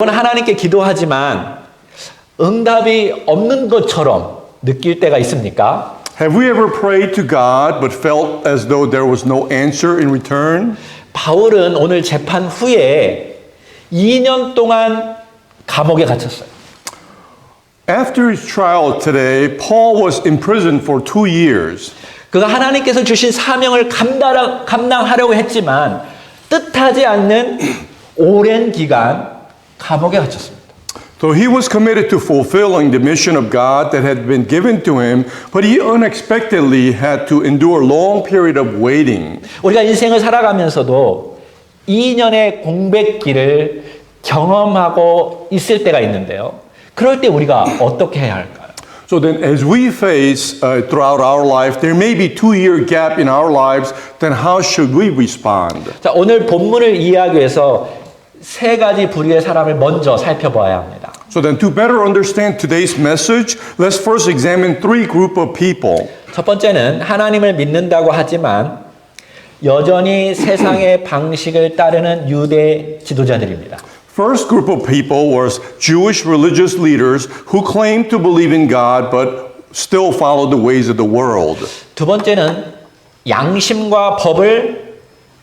하나님께 기도하지만 응답이 없는 것처럼 느낄 때가 있습니까? Have we ever prayed to God but felt as though there was no answer in return? 바울은 오늘 재판 후에 2년 동안 감옥에 갇혔어요. After his trial today, Paul was imprisoned for 2 years. 그가 하나님께서 주신 사명을 감당하려고 했지만 뜻하지 않는 오랜 기간 감옥에 갇혔습니다. So he was committed to fulfilling the mission of God that had been given to him, but he unexpectedly had to endure a long period of waiting. 우리가 인생을 살아가면서도 2년의 공백기를 경험하고 있을 때가 있는데요. 그럴 때 우리가 어떻게 해야 할까요? So then as we face throughout our life, there may be 2-year gap in our lives, then how should we respond? 자, 오늘 본문을 이해하기 위해서 세 가지 부류의 사람을 먼저 살펴봐야 합니다. So then to better understand today's message, let's first examine 3 groups of people. 첫 번째는 하나님을 믿는다고 하지만 여전히 세상의 방식을 따르는 유대 지도자들입니다. First group of people was Jewish religious leaders who claimed to believe in God but still followed the ways of the world. 두 번째는 양심과 법을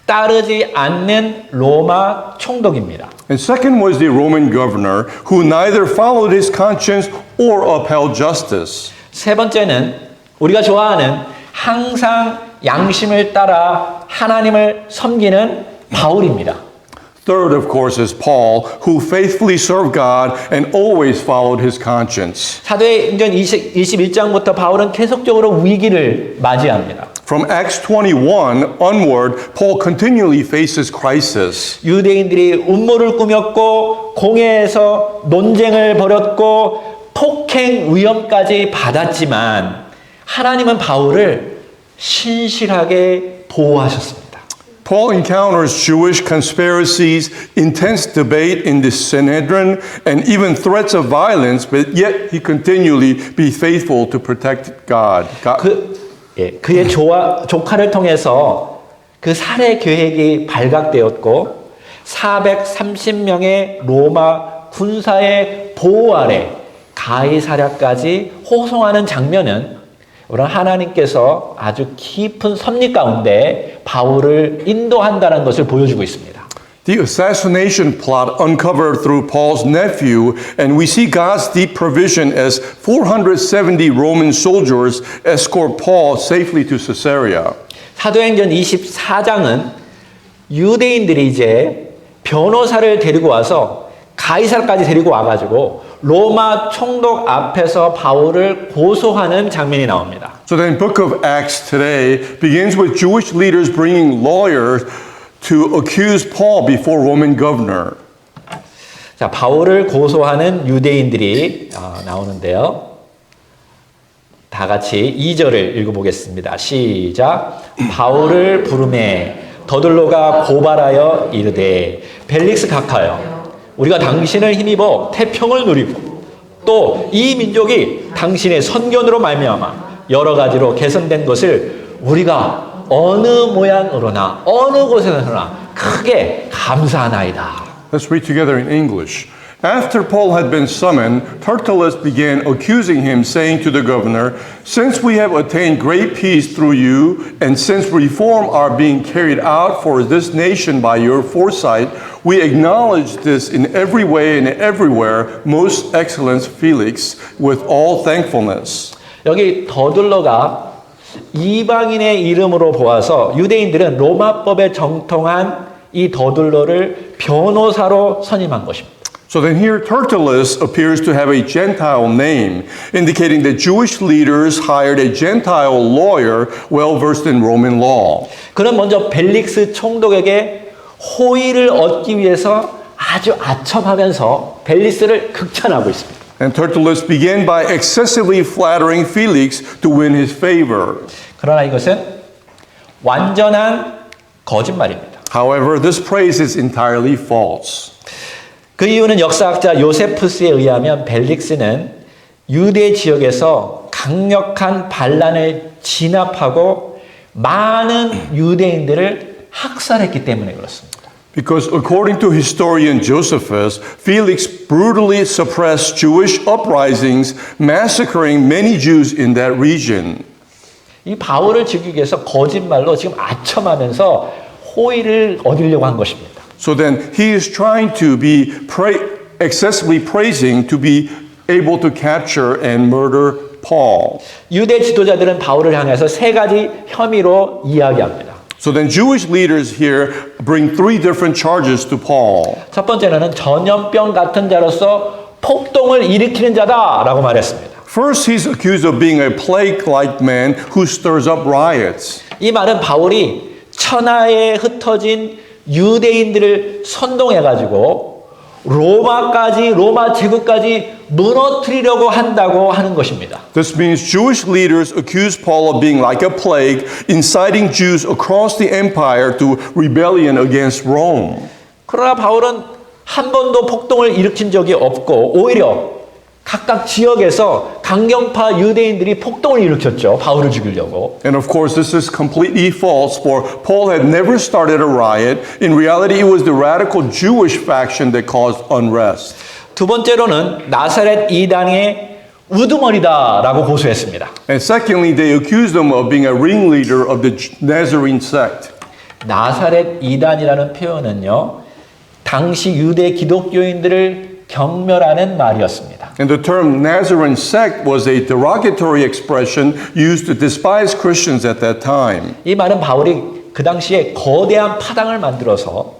따르지 않는 로마 총독입니다. And second was the Roman governor who neither followed his conscience or upheld justice. 세 번째는 우리가 좋아하는 항상 양심을 따라 하나님을 섬기는 바울입니다. Third, of course, is Paul, who faithfully served God and always followed his conscience. 사도행전 21장부터 바울은 계속적으로 위기를 맞이합니다. From Acts 21 onward, Paul continually faces crisis. 유대인들이 음모를 꾸몄고 공회에서 논쟁을 벌였고 폭행 위험까지 받았지만 하나님은 바울을 신실하게 보호하셨습니다. Paul encounters Jewish conspiracies, intense debate in the Sanhedrin, and even threats of violence, but yet he continually be faithful to protect God. 그의 조카를 통해서 그 살해 계획이 발각되었고 430명의 로마 군사의 보호 아래 가이사랴까지 호송하는 장면은 하나님께서 아주 깊은 섭리 가운데 바울을 인도한다는 것을 보여주고 있습니다. The assassination plot uncovered through Paul's nephew, and we see God's deep provision as 470 Roman soldiers escort Paul safely to Caesarea. 사도행전 24장은 유대인들이 이제 변호사를 데리고 와서 가이사랴까지 데리고 와가지고 로마 총독 앞에서 바울을 고소하는 장면이 나옵니다. So then book of Acts today begins with Jewish leaders bringing lawyers to accuse Paul before Roman governor. 자, 바울을 고소하는 유대인들이 나오는데요. 다 같이 2절을 읽어보겠습니다. 시작. 바울을 부르매 더들로가 고발하여 이르되 벨릭스 각하여 우리가 당신을 힘입어 태평을 누리고 또 이 민족이 당신의 선견으로 말미암아 여러 가지로 개선된 것을 우리가 어느 모양으로나 어느 곳에서나 크게 감사하나이다. Let's read together in English. After Paul had been summoned, Tertullus began accusing him, saying to the governor, "Since we have attained great peace through you, and since reform are being carried out for this nation by your foresight, we acknowledge this in every way and everywhere, most excellent Felix, with all thankfulness." 여기 더둘러가 이방인의 이름으로 보아서 유대인들은 로마법에 정통한 이 더둘러를 변호사로 선임한 것입니다. So then here Tertullus appears to have a Gentile name, indicating that Jewish leaders hired a Gentile lawyer well versed in Roman law. 그는 먼저 벨릭스 총독에게 호의를 얻기 위해서 아주 아첨하면서 벨릭스를 극찬하고 있습니다. And Tertullus began by excessively flattering Felix to win his favor. 그러나 이것은 완전한 거짓말입니다. However, this praise is entirely false. 그 이유는 역사학자 요세푸스에 의하면 벨릭스는 유대 지역에서 강력한 반란을 진압하고 많은 유대인들을 학살했기 때문에 그렇습니다. Because according to historian Josephus, Felix brutally suppressed Jewish uprisings, massacring many Jews in that region. 이 바울을 죽이기 위해서 거짓말로 지금 아첨하면서 호의를 얻으려고 한 것입니다. So then he is trying to be excessively praising to be able to capture and murder Paul. 유대 지도자들은 바울을 향해서 세 가지 혐의로 이야기합니다. So then Jewish leaders here bring three different charges to Paul. 첫 번째는 전염병 같은 자로서 폭동을 일으키는 자다라고 말했습니다. First, he's accused of being a plague-like man who stirs up riots. 이 말은 바울이 천하에 흩어진 유대인들을 선동해가지고 로마 제국까지 무너뜨리려고 한다고 하는 것입니다. This means Jewish leaders accuse Paul of being like a plague, inciting Jews across the empire to rebellion against Rome. 그러나 바울은 한 번도 폭동을 일으킨 적이 없고 오히려 각각 지역에서 강경파 유대인들이 폭동을 일으켰죠. 바울을 죽이려고. And of course, this is completely false, for Paul had never started a riot. In reality, it was the radical Jewish faction that caused unrest. 두 번째로는 나사렛 이단의 우두머리다라고 고소했습니다. And secondly, they accused him of being a ringleader of the Nazarene sect. 나사렛 이단이라는 표현은요, 당시 유대 기독교인들을 경멸하는 말이었습니다. And the term Nazarene sect was a derogatory expression used to despise Christians at that time. 이 말은 바울이 그 당시에 거대한 파당을 만들어서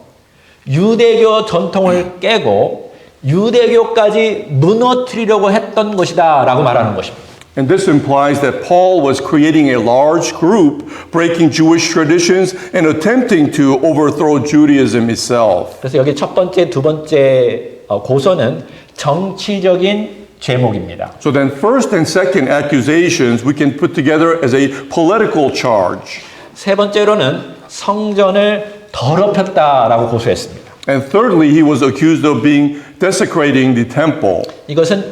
유대교 전통을 깨고 유대교까지 무너뜨리려고 했던 것이다라고 말하는 것입니다. And this implies that Paul was creating a large group, breaking Jewish traditions and attempting to overthrow Judaism itself. 그래서 여기 첫 번째, 두 번째 고소는 정치적인 죄목입니다. So then first and second accusations we can put together as a political charge. 세 번째로는 성전을 더럽혔다라고 고소했습니다. And thirdly, he was accused of being desecrating the temple. 이것은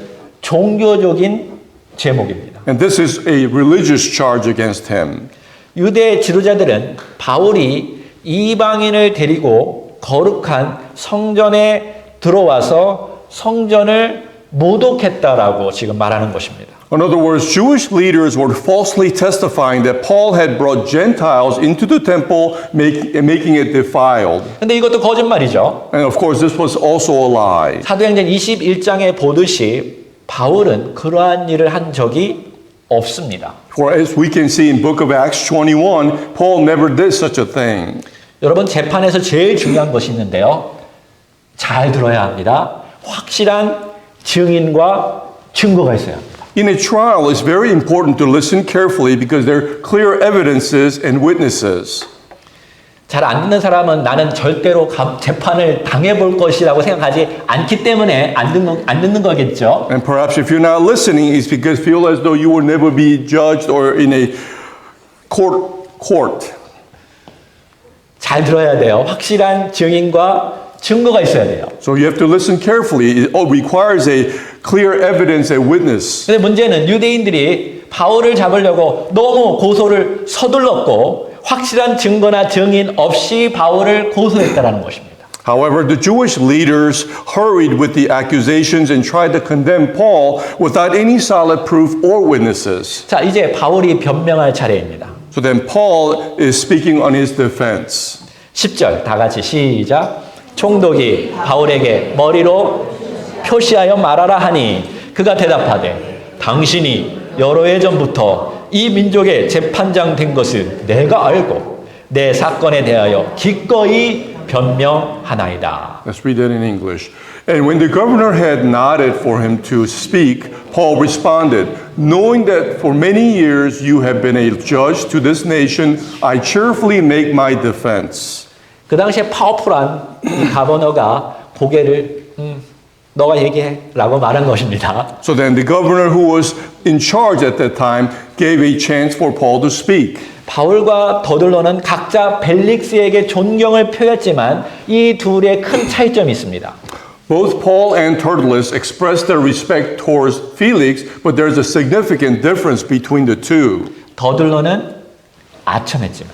종교적인 죄목입니다. And this is a religious charge against him. 유대 지도자들은 바울이 이방인을 데리고 거룩한 성전에 들어와서 성전을 모독했다라고 지금 말하는 것입니다. In other words, Jewish leaders were falsely testifying that Paul had brought Gentiles into the temple, making it defiled. 근데 이것도 거짓말이죠. And of course, this was also a lie. 사도행전 21장에 보듯이 바울은 그러한 일을 한 적이 없습니다. For as we can see in Book of Acts 21, Paul never did such a thing. 여러분, 재판에서 제일 중요한 것이 있는데요. 잘 들어야 합니다. 확실한 증인과 증거가 있어야 합니다. In a trial, it's very important to listen carefully because there are clear evidences and witnesses. 잘 안 듣는 사람은 나는 절대로 재판을 당해볼 것이라고 생각하지 않기 때문에 안 듣는 거겠죠. And perhaps if you're not listening, it's because you feel as though you will never be judged or in a court. 잘 들어야 돼요. 확실한 증인과 증거가 있어야 돼요. So you have to listen carefully. It requires a clear evidence and witness. 근데 문제는 유대인들이 바울을 잡으려고 너무 고소를 서둘렀고 확실한 증거나 증인 없이 바울을 고소했다라는 것입니다. However, the Jewish leaders hurried with the accusations and tried to condemn Paul without any solid proof or witnesses. 자, 이제 바울이 변명할 차례입니다. So then Paul is speaking on his defense. 10절 다 같이 시작. 총독이 바울에게 머리로 표시하여 말하라 하니 그가 대답하되 당신이 여러 해 전부터 이 민족의 재판장 된 것을 내가 알고 내 사건에 대하여 기꺼이 변명하나이다. Let's read that in English. And when the governor had nodded for him to speak, Paul responded, knowing that for many years you have been a judge to this nation, I cheerfully make my defense. 그 당시에 파워풀한 이 가버너가 고개를 너가 얘기해 라고 말한 것입니다. So then the governor who was in charge at that time gave a chance for Paul to speak. 바울과 더들러는 각자 벨릭스에게 존경을 표했지만 이 둘의 큰 차이점이 있습니다. Both Paul and Tertullus expressed their respect towards Felix, but there's a significant difference between the two. 더들러는 아첨했지만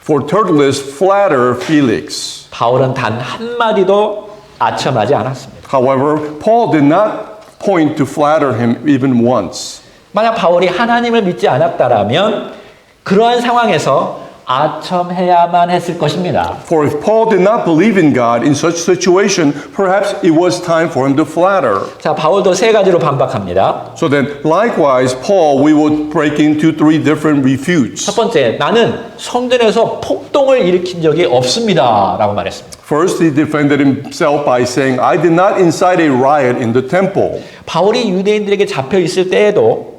for Tertullus flatter Felix. 바울은 단 한마디도 아첨하지 않았습니다. However, Paul did not point to flatter him even once. 만약 바울이 하나님을 믿지 않았다라면 그러한 상황에서 아첨해야만 했을 것입니다. For if Paul did not believe in God in such situation, perhaps it was time for him to flatter. 자, 바울도 세 가지로 반박합니다. So then, likewise, Paul, we will break into three different refutes. 첫 번째, 나는 성전에서 폭동을 일으킨 적이 없습니다. 라고 말했습니다. First, he defended himself by saying, I did not incite a riot in the temple. 바울이 유대인들에게 잡혀 있을 때에도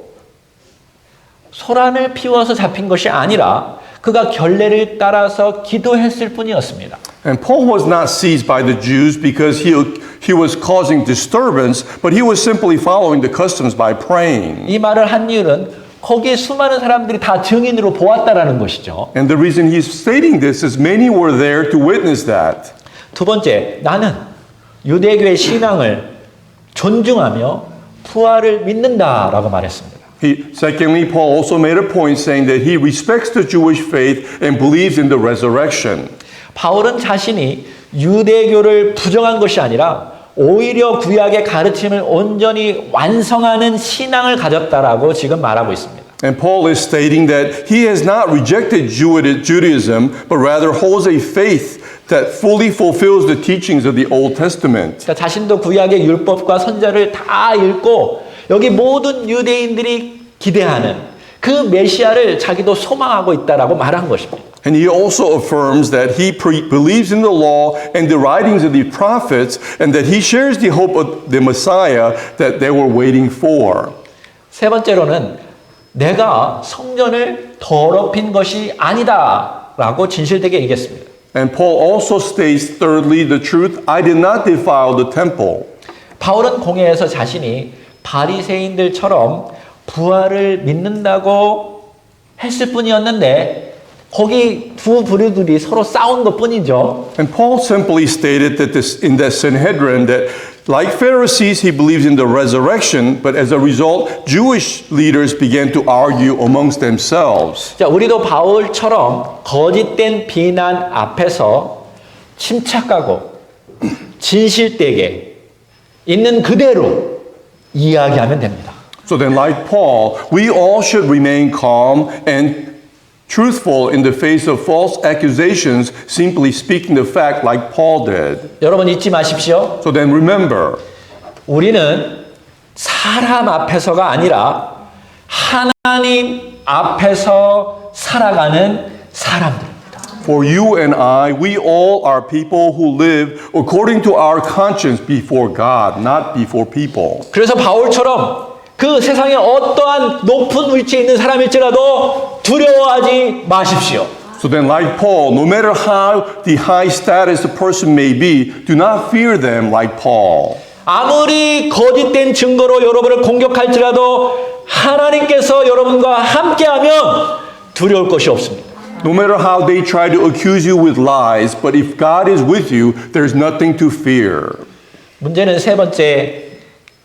소란을 피워서 잡힌 것이 아니라 그가 결례를 따라서 기도했을 뿐이었습니다. And Paul was not seized by the Jews because he was causing disturbance, but he was simply following the customs by praying. 이 말을 한 이유는 거기에 수많은 사람들이 다 증인으로 보았다라는 것이죠. And the reason he's stating this is many were there to witness that. 두 번째, 나는 유대교의 신앙을 존중하며 부활을 믿는다라고 말했습니다. Secondly, Paul also made a point saying that he respects the Jewish faith and believes in the resurrection. 바울은 자신이 유대교를 부정한 것이 아니라 오히려 구약의 가르침을 온전히 완성하는 신앙을 가졌다라고 지금 말하고 있습니다. And Paul is stating that he has not rejected Judaism, but rather holds a faith that fully fulfills the teachings of the Old Testament. 그러니까 자신도 구약의 율법과 선자를 다 읽고 여기 모든 유대인들이 기대하는 그 메시아를 자기도 소망하고 있다라고 말한 것입니다. And he also affirms that he believes in the law and the writings of the prophets and that he shares the hope of the Messiah that they were waiting for. 세 번째로는 내가 성전을 더럽힌 것이 아니다라고 진실되게 얘기했습니다. And Paul also states thirdly the truth, I did not defile the temple. 바울은 공회에서 자신이 바리새인들처럼 부활을 믿는다고 했을 뿐이었는데 거기 두 부류들이 서로 싸운 것뿐이죠. And Paul simply stated that in the Sanhedrin that like Pharisees he believes in the resurrection, but as a result Jewish leaders began to argue amongst themselves. 자, 우리도 바울처럼 거짓된 비난 앞에서 침착하고 진실되게 있는 그대로 이야기하면 됩니다. So then, like Paul, we all should remain calm and truthful in the face of false accusations, simply speaking the fact like Paul did. 여러분 잊지 마십시오. So then remember, 우리는 사람 앞에서가 아니라 하나님 앞에서 살아가는 사람들입니다. for you and I, we all are people who live according to our conscience before God, not before people. 그래서 바울처럼 그 세상에 어떠한 높은 위치에 있는 사람일지라도 두려워하지 마십시오. So then, like Paul, no matter how the high status the person may be, do not fear them like Paul. 아무리 거짓된 증거로 여러분을 공격할지라도 하나님께서 여러분과 함께하면 두려울 것이 없습니다. No matter how they try to accuse you with lies, but if God is with you, there's nothing to fear. 문제는 세 번째,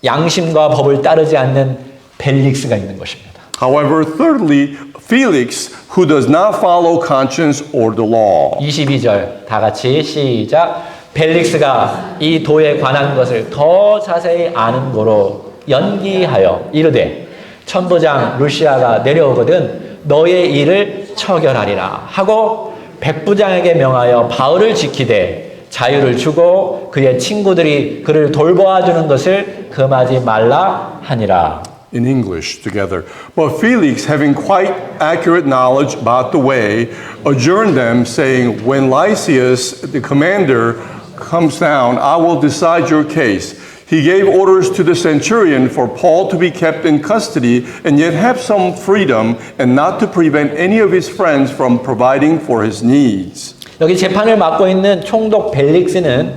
양심과 법을 따르지 않는 벨릭스가 있는 것입니다. However, thirdly, Felix, who does not follow conscience or the law. 22절 다 같이 시작. 벨릭스가 이 도에 관한 것을 더 자세히 아는 고로 연기하여 이르되 천부장 루시아가 내려오거든 너의 일을 처결하리라 하고 백부장에게 명하여 바울을 지키되 자유를 주고 그의 친구들이 그를 돌보아주는 것을 금하지 말라 하니라. In English together. But Felix, having quite accurate knowledge about the way, adjourned them, saying, when Lysias, the commander, comes down, I will decide your case. He gave orders to the centurion for Paul to be kept in custody and yet have some freedom and not to prevent any of his friends from providing for his needs. 여기 재판을 맡고 있는 총독 벨릭스는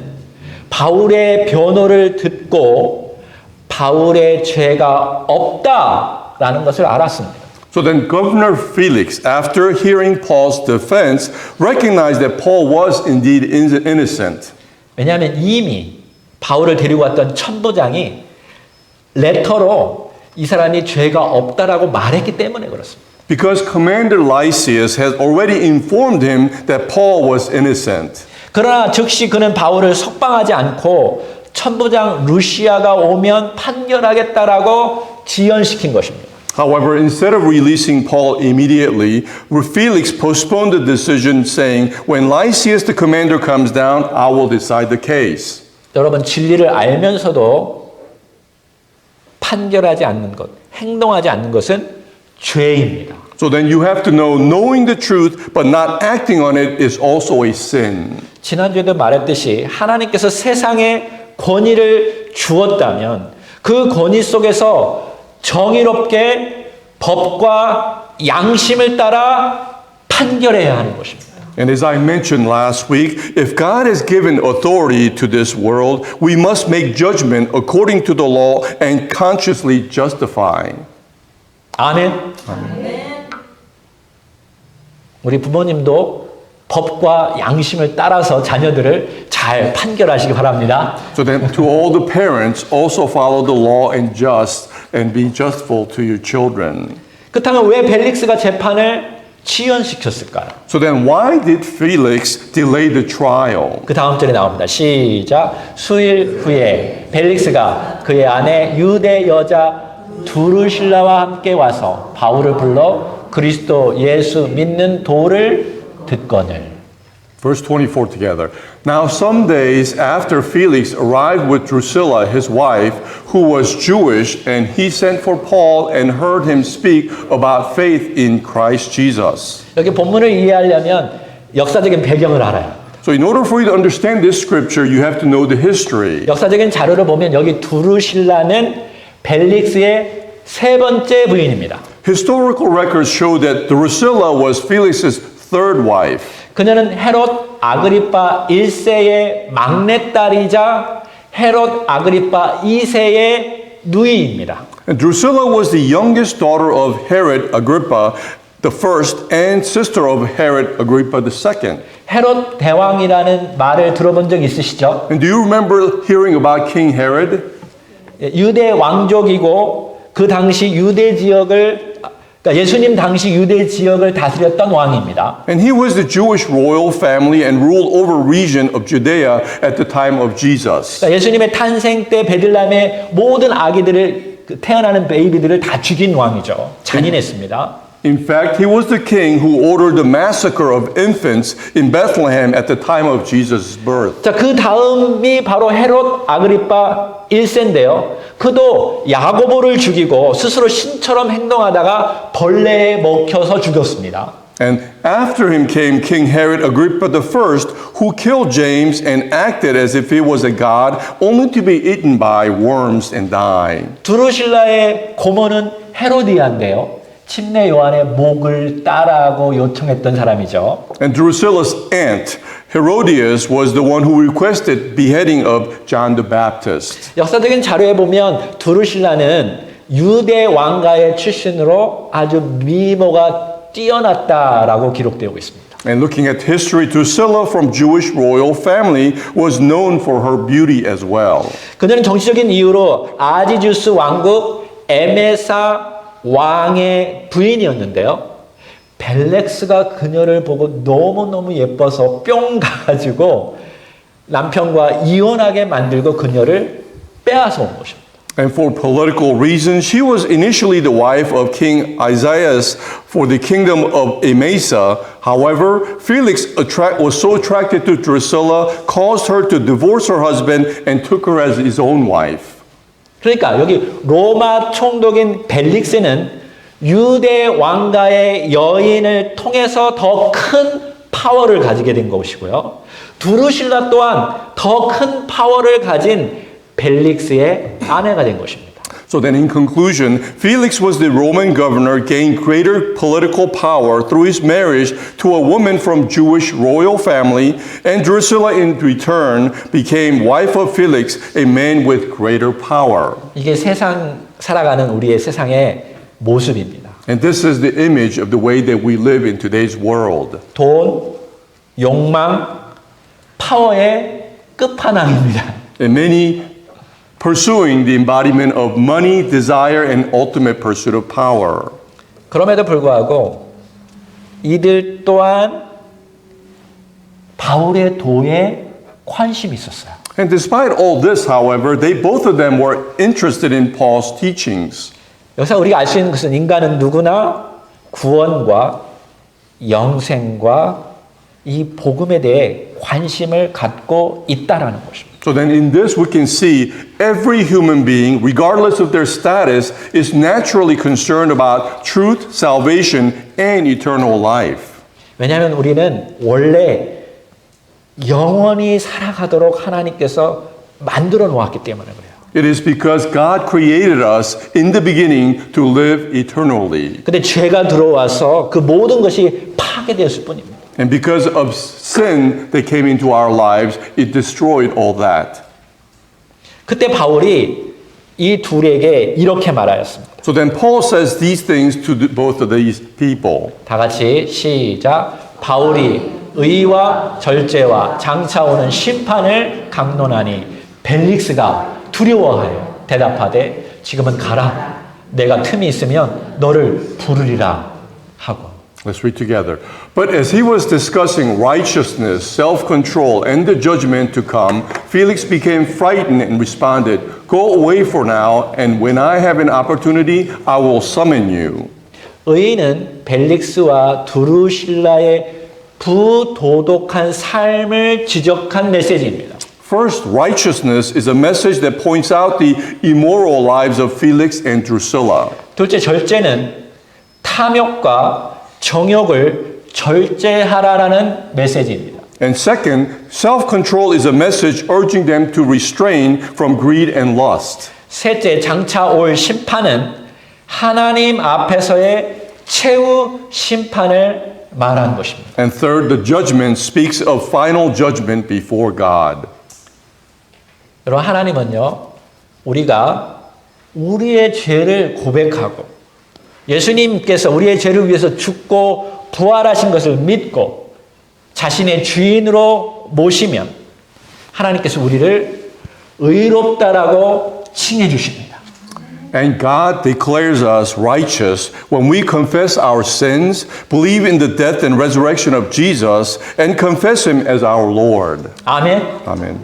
바울의 변호를 듣고 바울의 죄가 없다라는 것을 알았습니다. So then Governor Felix, after hearing Paul's defense, recognized that Paul was indeed innocent. 왜냐하면 이미 바울을 데리고 왔던 천부장이 레터로 이 사람이 죄가 없다라고 말했기 때문에 그렇습니다. Because Commander Lysias has already informed him that Paul was innocent. 그러나 즉시 그는 바울을 석방하지 않고 천부장 루시아가 오면 판결하겠다라고 지연시킨 것입니다. However, instead of releasing Paul immediately, Felix postponed the decision, saying, "When Lysias the commander comes down, I will decide the case." 여러분, 진리를 알면서도 판결하지 않는 것, 행동하지 않는 것은 죄입니다. So then you have to know, knowing the truth but not acting on it is also a sin. 지난주에도 말했듯이 하나님께서 세상에 권위를 주었다면 그 권위 속에서 정의롭게 법과 양심을 따라 판결해야 하는 것입니다. And as I mentioned last week, if God has given authority to this world, we must make judgment according to the law and consciously justify. 아멘. 우리 부모님도 법과 양심을 따라서 자녀들을 잘 판결하시기 바랍니다. So then to all the parents, also follow the law and be justful to your children. 그렇다면 왜 벨릭스가 재판을 지연시켰을까요? So then why did Felix delay the trial? 그 다음 절에 나옵니다. 시작. 수일 후에 벨릭스가 그의 아내 유대 여자 두루실라와 함께 와서 바울을 불러 그리스도 예수 믿는 도를 듣거늘. Verse 24 together. Now some days after Felix arrived with Drusilla, his wife, who was Jewish, and he sent for Paul and heard him speak about faith in Christ Jesus. 여기 본문을 이해하려면 역사적인 배경을 알아요. So in order for you to understand this scripture, you have to know the history. 역사적인 자료를 보면 여기 두루실라는 벨릭스의 세 번째 부인입니다. Historical records show that Drusilla was Felix's third wife. 그녀는 헤롯 아그리파 1세의 막내딸이자 헤롯 아그리파 2세의 누이입니다. And Drusilla was the youngest daughter of Herod Agrippa the first and sister of Herod Agrippa the second. 헤롯 대왕이라는 말을 들어본 적 있으시죠? And do you remember hearing about King Herod? 유대 왕족이고 그 당시 유대 지역을 그러니까 예수님 당시 유대 지역을 다스렸던 왕입니다. And he was the Jewish royal family and ruled over region of Judea at the time of Jesus. 그러니까 예수님의 탄생 때 베들레헴의 모든 아기들을 태어나는 베이비들을 다 죽인 왕이죠. 잔인했습니다. In fact, he was the king who ordered the massacre of infants in Bethlehem at the time of Jesus' birth. 자, 그 다음이 바로 헤롯 아그리파 1세인데요. 그도 야고보를 죽이고 스스로 신처럼 행동하다가 벌레에 먹혀서 죽였습니다. And after him came King Herod Agrippa the first, who killed James and acted as if he was a god, only to be eaten by worms and die. 두루실라의 고모는 헤로디아인데요. 침례 요한의 목을 따라고 요청했던 사람이죠. And Drusilla's aunt, Herodias, was the one who requested beheading of John the Baptist. 역사적인 자료에 보면 두루실라는 유대 왕가의 출신으로 아주 미모가 뛰어났다라고 기록되고 있습니다. And looking at history, Drusilla from Jewish royal family was known for her beauty as well. 그녀는 정치적인 이유로 아지주스 왕국 에메사 왕의 부인이었는데요. 벨렉스가 그녀를 보고 너무너무 예뻐서 뿅 가가지고 남편과 이혼하게 만들고 그녀를 빼앗아 온 것입니다. And for political reasons, she was initially the wife of King Isaias for the kingdom of Emesa. However, Felix was so attracted to Drusilla, caused her to divorce her husband and took her as his own wife. 그러니까 여기 로마 총독인 벨릭스는 유대 왕가의 여인을 통해서 더 큰 파워를 가지게 된 것이고요. 두루실라 또한 더 큰 파워를 가진 벨릭스의 아내가 된 것입니다. So then in conclusion, Felix was the Roman governor, gained greater political power through his marriage to a woman from Jewish royal family, and Drusilla in return became wife of Felix, a man with greater power. 이게 세상 살아가는 우리의 세상의 모습입니다. And this is the image of the way that we live in today's world. 돈, 욕망, 파워의 끝판왕입니다. And many pursuing the embodiment of money, desire, and ultimate pursuit of power. 그럼에도 불구하고 이들 또한 바울의 도에 관심이 있었어요. And despite all this, however, both of them were interested in Paul's teachings. 여기서 우리가 알 수 있는 것은 인간은 누구나 구원과 영생과 이 복음에 대해 관심을 갖고 있다라는 것입니다. So then in this we can see every human being, regardless of their status, is naturally concerned about truth, salvation, and eternal life. 왜냐하면 우리는 원래 영원히 살아가도록 하나님께서 만들어 놓았기 때문에 그래요. It is because God created us in the beginning to live eternally. 근데 죄가 들어와서 그 모든 것이 파괴되었을 뿐입니다. And because of sin that came into our lives, it destroyed all that. 그때 바울이 이 둘에게 이렇게 말하였습니다. So then Paul says these things to both of these people. 다 같이 시작. 바울이 의와 절제와 장차 오는 심판을 강론하니 벨릭스가 두려워하여 대답하되 지금은 가라. 내가 틈이 있으면 너를 부르리라 하고. Let's read together. But as he was discussing righteousness, self-control, and the judgment to come, Felix became frightened and responded, "Go away for now, and when I have an opportunity, I will summon you." 의인은 벨릭스와 두루실라의 부도덕한 삶을 지적한 메시지입니다. First, righteousness is a message that points out the immoral lives of Felix and Drusilla. 둘째, 절제는 탐욕과 정욕을 절제하라라는 메시지입니다. And second, self-control is a message urging them to restrain from greed and lust. 셋째, 장차 올 심판은 하나님 앞에서의 최후 심판을 말하는 것입니다. And third, the judgment speaks of final judgment before God. 여러분, 하나님은요, 우리가 우리의 죄를 고백하고 예수님께서 우리의 죄를 위해서 죽고 부활하신 것을 믿고 자신의 주인으로 모시면 하나님께서 우리를 의롭다라고 칭해 주십니다. And God declares us righteous when we confess our sins, believe in the death and resurrection of Jesus, and confess Him as our Lord. 아멘. Amen.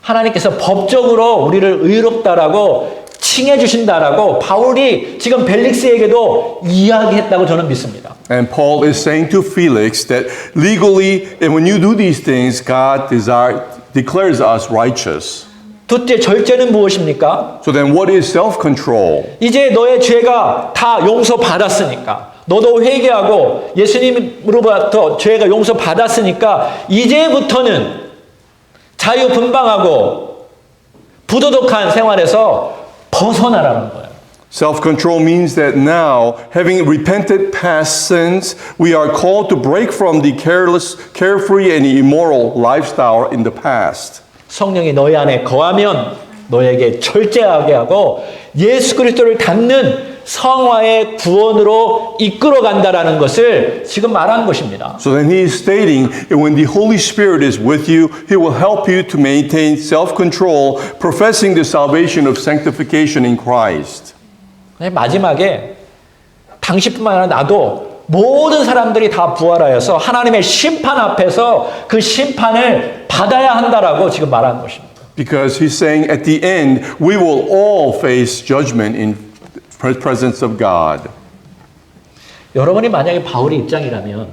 하나님께서 법적으로 우리를 의롭다라고 칭해 주신다라고 바울이 지금 벨릭스에게도 이야기했다고 저는 믿습니다. And Paul is saying to Felix that legally, and when you do these things, God declares us righteous. 둘째, 절제는 무엇입니까? So then what is self-control? 이제 너의 죄가 다 용서받았으니까 너도 회개하고 예수님으로부터 죄가 용서받았으니까 이제부터는 자유분방하고 부도덕한 생활에서 벗어나라는 거예요. Self-control means that now, having repented past sins, we are called to break from the careless, carefree, and immoral lifestyle in the past. 성령이 너희 안에 거하면 너에게 절제하게 하고 예수 그리스도를 닮는 성화의 구원으로 이끌어 간다라는 것을 지금 말한 것입니다. So then he is stating that when the Holy Spirit is with you, he will help you to maintain self-control, professing the salvation of sanctification in Christ. 마지막에 당신뿐만 아니라 나도 모든 사람들이 다 부활하여서 하나님의 심판 앞에서 그 심판을 받아야 한다라고 지금 말하는 것입니다. Because he's saying at the end, we will all face judgment in presence of God. 여러분이 만약에 바울의 입장이라면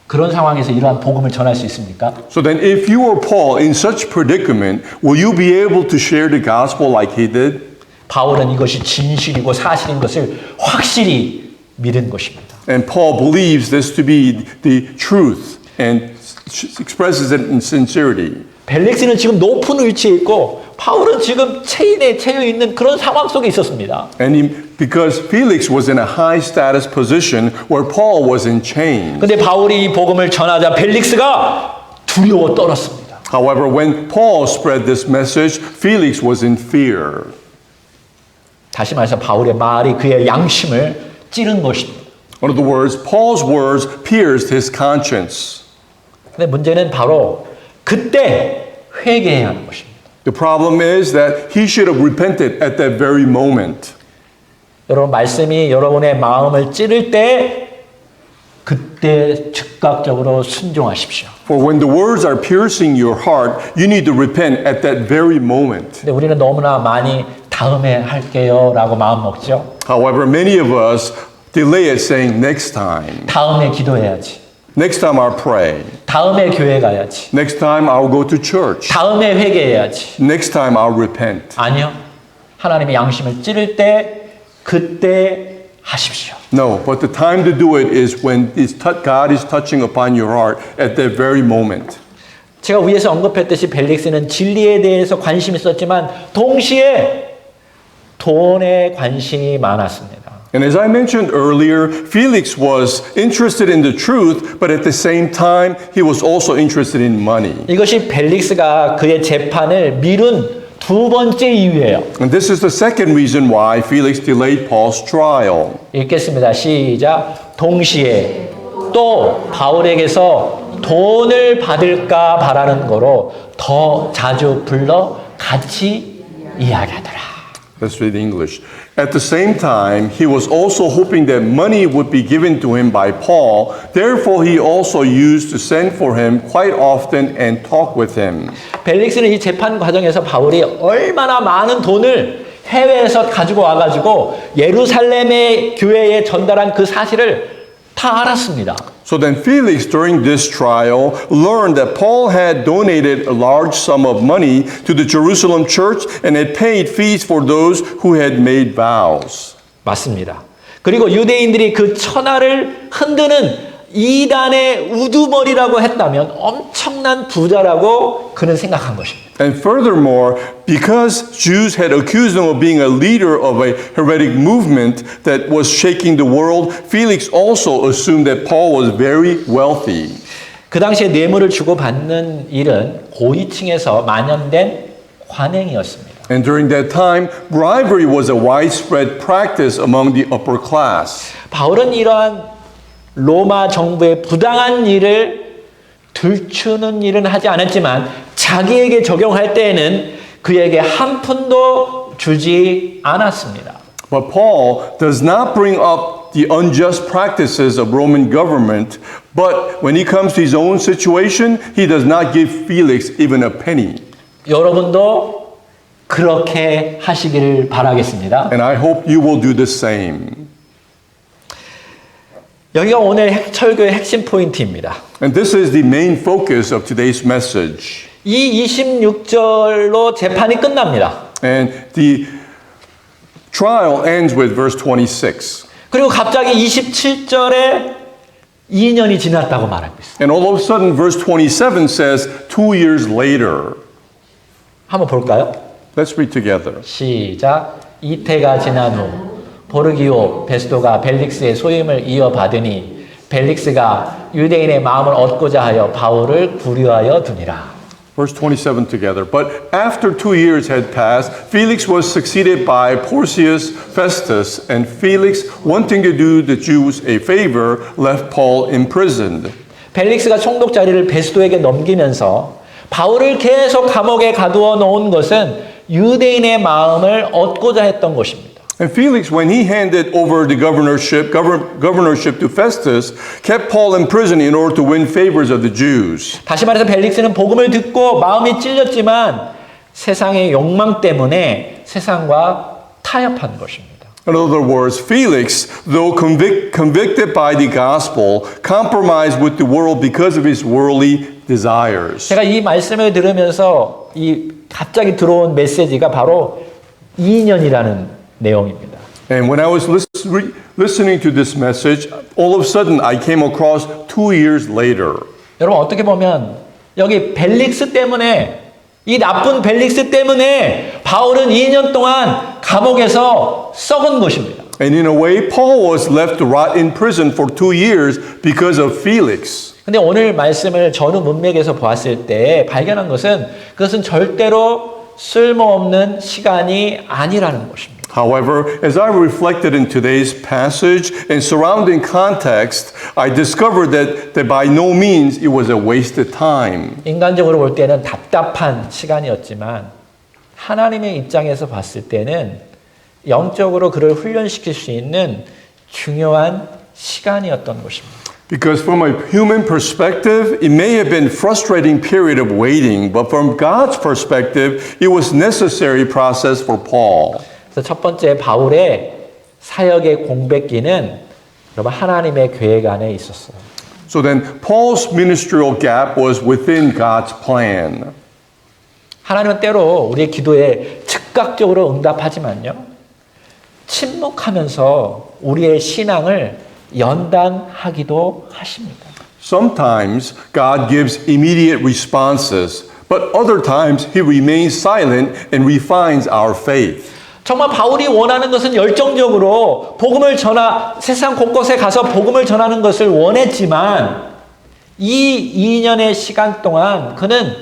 그런 상황에서 이러한 복음을 전할 수 있습니까? So then if you were Paul in such predicament, will you be able to share the gospel like he did? 바울은 이것이 진실이고 사실인 것을 확실히 믿은 것입니다. And Paul believes this to be the truth and expresses it in sincerity. 벨릭스는 지금 높은 위치에 있고 바울은 지금 체인에 채여 있는 그런 상황 속에 있었습니다. And because Felix was in a high status position where Paul was in chains. 근데 바울이 이 복음을 전하자 벨릭스가 두려워 떨었습니다. However, when Paul spread this message, Felix was in fear. 다시 말해서 바울의 말이 그의 양심을 찌른 것입니다. In other words, Paul's words pierced his conscience. 근데 문제는 바로 그때 회개해야 하는 것입니다. The problem is that he should have repented at that very moment. 여러분 말씀이 여러분의 마음을 찌를 때 그때 즉각적으로 순종하십시오. For when the words are piercing your heart, you need to repent at that very moment. 근데 우리는 너무나 많이 다음에 할게요라고 마음 먹죠. However, many of us delay it saying next time. 다음에 기도해야지. Next time I'll pray. 다음에 교회 가야지. Next time I'll go to church. 다음에 회개해야지. Next time I'll repent. 아니요. 하나님의 양심을 찌를 때 그때 하십시오. No, but the time to do it is when God is touching upon your heart at that very moment. 제가 위에서 언급했듯이 벨릭스는 진리에 대해서 관심이 있었지만 동시에 돈에 관심이 많았습니다. And as I mentioned earlier, Felix was interested in the truth, but at the same time, he was also interested in money. 이것이 벨릭스가 그의 재판을 미룬 두 번째 이유예요. And this is the second reason why Felix delayed Paul's trial. 읽겠습니다. 시작. 동시에 또 바울에게서 돈을 받을까 바라는 거로 더 자주 불러 같이 이야기하더라. Let's read English. At the same time, he was also hoping that money would be given to him by Paul. Therefore, he also used to send for him quite often and talk with him. 벨릭스는 이 재판 과정에서 바울이 얼마나 많은 돈을 해외에서 가지고 와가지고 예루살렘의 교회에 전달한 그 사실을 다 알았습니다. So then Felix, during this trial, learned that Paul had donated a large sum of money to the Jerusalem church and had paid fees for those who had made vows. 맞습니다. 그리고 유대인들이 그 천하를 흔드는 이단의 우두머리라고 했다면 엄청난 부자라고 그는 생각한 것입니다. And furthermore, because Jews had accused him of being a leader of a heretic movement that was shaking the world, Felix also assumed that Paul was very wealthy. 그 당시에 뇌물을 주고받는 일은 고위층에서 만연된 관행이었습니다. And during that time, bribery was a widespread practice among the upper class. 바울은 이러한 로마 정부의 부당한 일을 들추는 일은 하지 않았지만 자기에게 적용할 때에는 그에게 한 푼도 주지 않았습니다. But Paul does not bring up the unjust practices of Roman government, but when he comes to his own situation, he does not give Felix even a penny. 여러분도 그렇게 하시기를 바라겠습니다. And I hope you will do the same. 여기가 오늘 철교의 핵심 포인트입니다. And this is the main focus of today's message. 이 26절로 재판이 끝납니다. And the trial ends with verse 26. 그리고 갑자기 27절에 2년이 지났다고 말하고 있어요. And all of a sudden, verse 27 says, 2 years later. 한번 볼까요? Let's read together. 시작. 이태가 지난 후 보르기오 베스도가 벨릭스의 소임을 이어받으니 벨릭스가 유대인의 마음을 얻고자 하여 바울을 구류하여 두니라. Verse 27 together. But after 2 years had passed, Felix was succeeded by Porcius Festus, and Felix, wanting to do the Jews a favor, left Paul imprisoned. 벨릭스가 총독 자리를 베스도에게 넘기면서 바울을 계속 감옥에 가두어 놓은 것은 유대인의 마음을 얻고자 했던 것입니다. And Felix, when he handed over the governorship to Festus, kept Paul in prison in order to win favors of the Jews. 다시 말해서 벨릭스는 복음을 듣고 마음이 찔렸지만 세상의 욕망 때문에 세상과 타협한 것입니다. In other words, Felix, though convicted by the gospel, compromised with the world because of his worldly desires. 제가 이 말씀을 들으면서 이 갑자기 들어온 메시지가 바로 2년이라는 내용입니다. And when I was listening to this message, all of a sudden I came across 2 years later. 여러분 어떻게 보면 여기 벨릭스 때문에 이 나쁜 벨릭스 때문에 바울은 2년 동안 감옥에서 썩은 것입니다. And in a way, Paul was left to rot in prison for 2 years because of Felix. 근데 오늘 말씀을 전후 문맥에서 보았을 때 발견한 것은 그것은 절대로 쓸모없는 시간이 아니라는 것입니다. However, as I reflected in today's passage and surrounding context, I discovered that by no means it was a wasted time. 인간적으로 볼 때는 답답한 시간이었지만 하나님의 입장에서 봤을 때는 영적으로 그를 훈련시킬 수 있는 중요한 시간이었던 것입니다. Because from a human perspective, it may have been a frustrating period of waiting, but from God's perspective, it was necessary process for Paul. 그래서 첫 번째 바울의 사역의 공백기는 여러분 하나님의 계획 안에 있었어요. So then Paul's ministerial gap was within God's plan. 하나님은 때로 우리의 기도에 즉각적으로 응답하지만요. 침묵하면서 우리의 신앙을 연단하기도 하십니다. Sometimes God gives immediate responses, but other times he remains silent and refines our faith. 정말 바울이 원하는 것은 열정적으로 세상 곳곳에 가서 복음을 전하는 것을 원했지만 이 2년의 시간 동안 그는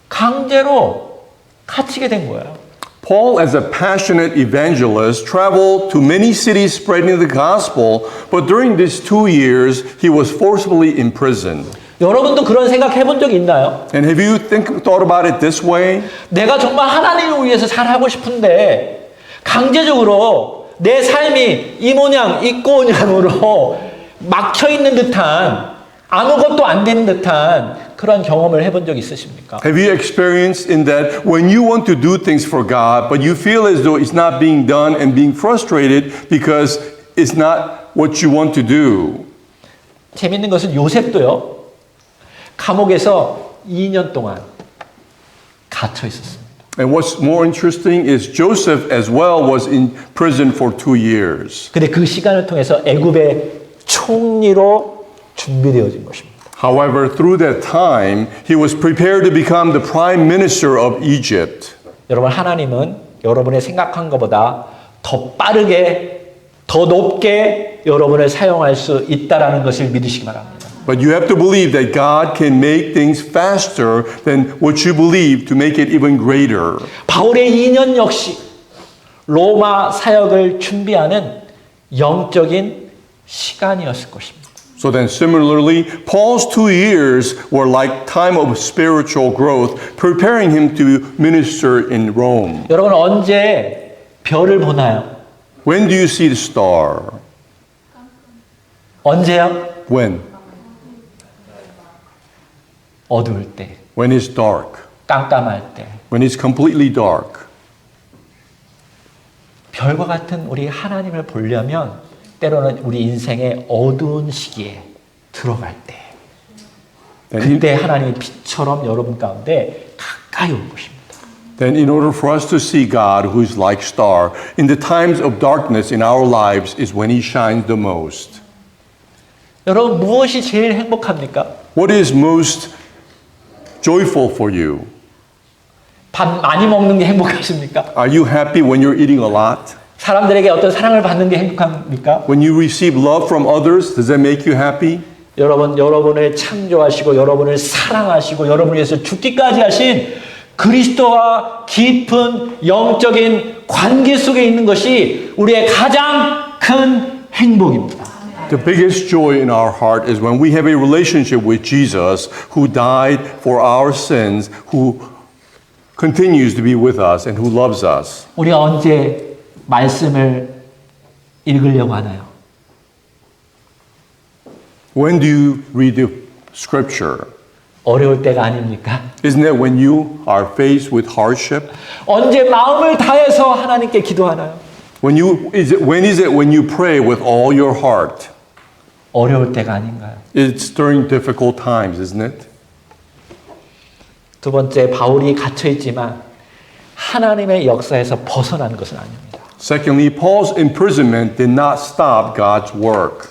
강제로 갇히게 된 거예요. Paul, as a passionate evangelist, traveled to many cities spreading the gospel, but during these 2 years, he was forcibly imprisoned. 여러분도 그런 생각 해본 적 있나요? And have you thought about it this way? 내가 정말 하나님을 위해서 잘하고 싶은데 강제적으로 내 삶이 이 모양 이 꼴으로 막혀있는 듯한 아무것도 안 되는 듯한 그런 경험을 해본 적 있으십니까? Have you experienced in that when you want to do things for God, but you feel as though it's not being done and being frustrated because it's not what you want to do? 재밌는 것은 요셉도요. 감옥에서 2년 동안 갇혀 있었습니다. And what's more interesting is Joseph as well was in prison for 2 years. 근데 그 시간을 통해서 애굽의 총리로 준비되어진 것입니다. However, through that time, he was prepared to become the prime minister of Egypt. 여러분 하나님은 여러분의 생각한 것보다 더 빠르게 더 높게 여러분을 사용할 수 있다라는 것을 믿으시기 바랍니다. But you have to believe that God can make things faster than what you believe to make it even greater. 바울의 2년 역시 로마 사역을 준비하는 영적인 시간이었을 것입니다. So then similarly, Paul's 2 years were like time of spiritual growth, preparing him to minister in Rome. 여러분 언제 별을 보나요? When do you see the star? 언제요? When? 어두울 때, When it's dark. 깜깜할 때. When it's completely dark. 별과 같은 우리 하나님을 보려면 때로는 우리 인생의 어두운 시기에 들어갈 때 그때 하나님이 빛처럼 여러분 가운데 가까이 올 것입니다. Then in order for us to see God who is like star, in the times of darkness in our lives is when he shines the most. 여러분 무엇이 제일 행복합니까? What is most joyful for you? 밥 많이 먹는 게 행복하십니까? Are you happy when you're eating a lot? 사람들에게 어떤 사랑을 받는 게 행복합니까? When you receive love from others, does that make you happy? 여러분을 창조하시고 여러분을 사랑하시고 여러분을 위해서 죽기까지 하신 그리스도와 깊은 영적인 관계 속에 있는 것이 우리의 가장 큰 행복입니다. The biggest joy in our heart is when we have a relationship with Jesus who died for our sins, who continues to be with us and who loves us. 우리가 언제 말씀을 읽으려고 하나요? When do you read the scripture? 어려울 때가 아닙니까? Isn't it when you are faced with hardship? 언제 마음을 다해서 하나님께 기도하나요? When is it when you pray with all your heart? 어려울 때가 아닌가요? It's during difficult times, isn't it? 두 번째, 바울이 갇혀있지만 하나님의 역사에서 벗어난 것은 아닙니다. Secondly, Paul's imprisonment did not stop God's work.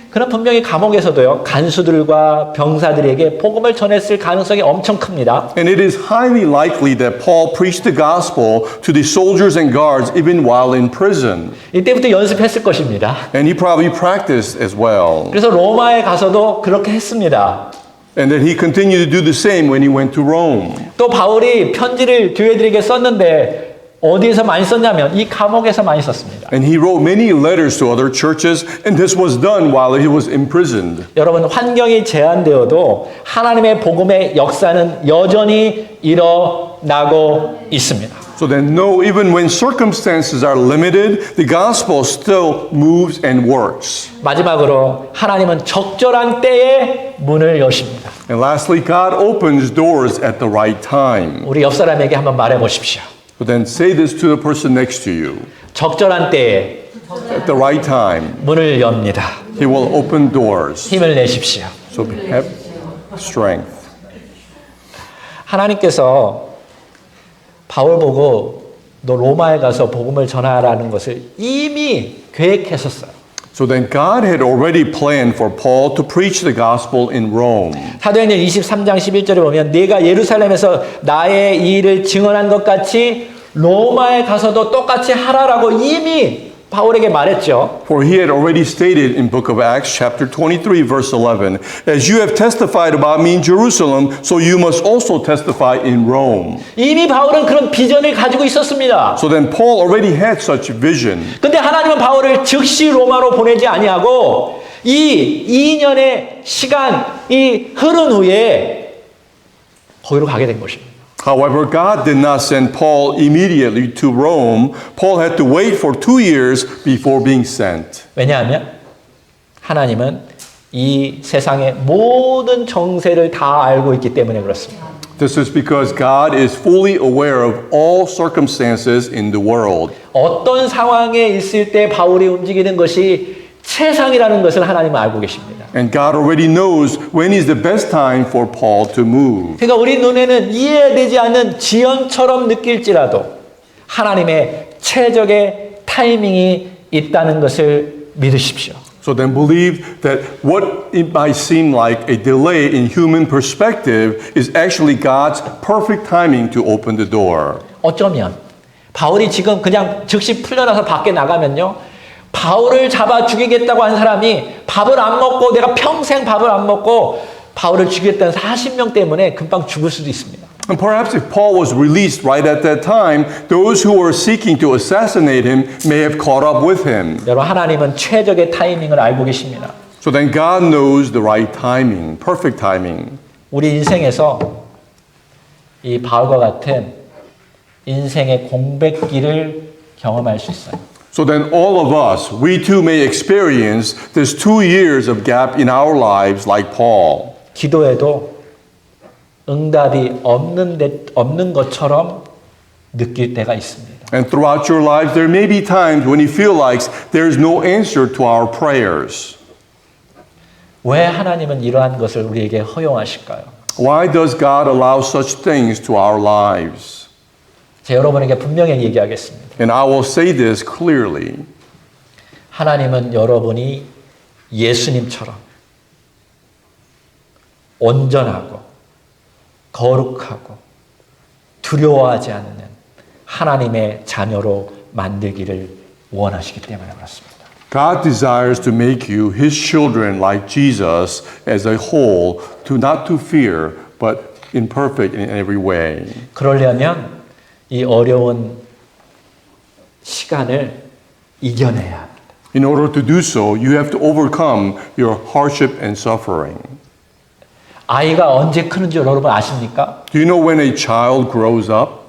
그는 분명히 감옥에서도요, 간수들과 병사들에게 복음을 전했을 가능성이 엄청 큽니다. And it is highly likely that Paul preached the gospel to the soldiers and guards even while in prison. 이때부터 연습했을 것입니다. And he probably practiced as well. 그래서 로마에 가서도 그렇게 했습니다. And that he continued to do the same when he went to Rome. 또 바울이 편지를 교회들에게 썼는데 어디에서 많이 썼냐면 이 감옥에서 많이 썼습니다. And he wrote many letters to other churches, and this was done while he was imprisoned. 여러분 환경이 제한되어도 하나님의 복음의 역사는 여전히 일어나고 있습니다. So then know even when circumstances are limited, the gospel still moves and works. 마지막으로 하나님은 적절한 때에 문을 여십니다. And lastly, God opens doors at the right time. 우리 옆 사람에게 한번 말해 보십시오. So then say this to the person next to you. 적절한 때에 At the right time, 문을 엽니다. He will open doors. 힘을 내십시오. So have strength. 하나님께서 바울 보고 너 로마에 가서 복음을 전하라는 것을 이미 계획했었어요. So then God had already planned for Paul to preach the gospel in Rome. 사도행전 23장 11절에 보면 네가 예루살렘에서 나의 이 일을 증언한 것 같이 로마에 가서도 똑같이 하라라고 이미 바울에게 말했죠. For he had already stated in book of Acts chapter 23 verse 11, as you have testified about me in Jerusalem, so you must also testify in Rome. 이미 바울은 그런 비전을 가지고 있었습니다. So then Paul already had such vision. 근데 하나님은 바울을 즉시 로마로 보내지 아니하고 이 2년의 시간이 흐른 후에 거기로 가게 된 것입니다. However, God did not send Paul immediately to Rome. Paul had to wait for 2 years before being sent. 왜냐하면 하나님은 이 세상의 모든 정세를 다 알고 있기 때문에 그렇습니다. This is because God is fully aware of all circumstances in the world. 어떤 상황에 있을 때 바울이 움직이는 것이 최상이라는 것을 하나님은 알고 계십니다. And God already knows when is the best time for Paul to move. 그러니까 우리 눈에는 이해되지 않는 지연처럼 느낄지라도 하나님의 최적의 타이밍이 있다는 것을 믿으십시오. So then believe that what it might seem like a delay in human perspective is actually God's perfect timing to open the door. 어쩌면 바울이 지금 그냥 즉시 풀려나서 밖에 나가면요. 바울을 잡아 죽이겠다고 한 사람이 밥을 안 먹고 내가 평생 밥을 안 먹고 바울을 죽이겠다는 40명 때문에 금방 죽을 수도 있습니다. And perhaps if Paul was released right at that time, those who were seeking to assassinate him may have caught up with him. 여러분 하나님은 최적의 타이밍을 알고 계십니다. So then God knows the right timing, perfect timing. 우리 인생에서 이 바울과 같은 인생의 공백기를 경험할 수 있어요. So then all of us, we too may experience this 2 years of gap in our lives like Paul. 기도해도 응답이 없는 것처럼 느낄 때가 있습니다. And throughout your lives, there may be times when you feel like there's no answer to our prayers. 왜 하나님은 이러한 것을 우리에게 허용하실까요? Why does God allow such things to our lives? 제가 여러분에게 분명히 얘기하겠습니다. And I will say this clearly. 하나님은 여러분이 예수님처럼 온전하고 거룩하고 두려워하지 않는 하나님의 자녀로 만들기를 원하시기 때문에 그렇습니다. God desires to make you His children like Jesus as a whole, not to fear, but imperfect in every way. 그러려면 이 어려운 시간을 이겨내야 합니다. In order to do so, you have to overcome your hardship and suffering. 아이가 언제 크는지 여러분 아십니까? Do you know when a child grows up?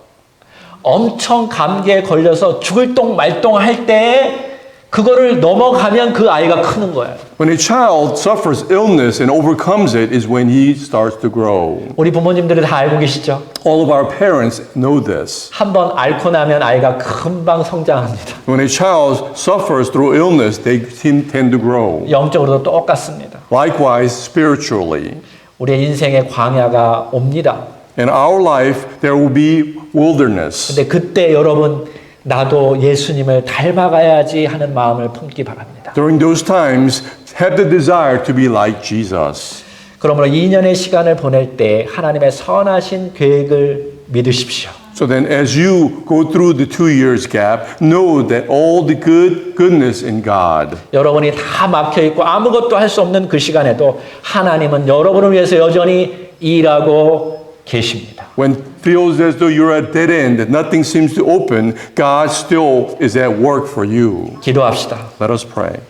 엄청 감기에 걸려서 죽을 똥 말똥 할 때 그거를 넘어가면 그 아이가 크는 거예요. When a child suffers illness and overcomes it is when he starts to grow. 우리 부모님들이 다 알고 계시죠? All of our parents know this. 한번 앓고 나면 아이가 금방 성장합니다. When a child suffers through illness, they tend to grow. 영적으로도 똑같습니다. Likewise, spiritually. 우리의 인생의 광야가 옵니다. In our life, there will be wilderness. 근데 그때 여러분 나도 예수님을 닮아가야지 하는 마음을 품기 바랍니다. During those times, have the desire to be like Jesus. 그러므로 2년의 시간을 보낼 때 하나님의 선하신 계획을 믿으십시오. So then as you go through the 2 years gap, know that all the goodness in God. 여러분이 다 막혀 있고 아무것도 할 수 없는 그 시간에도 하나님은 여러분을 위해서 여전히 일하고 계십니다. When it feels as though you're at dead end, that nothing seems to open, God still is at work for you. 기도합시다. Let us pray.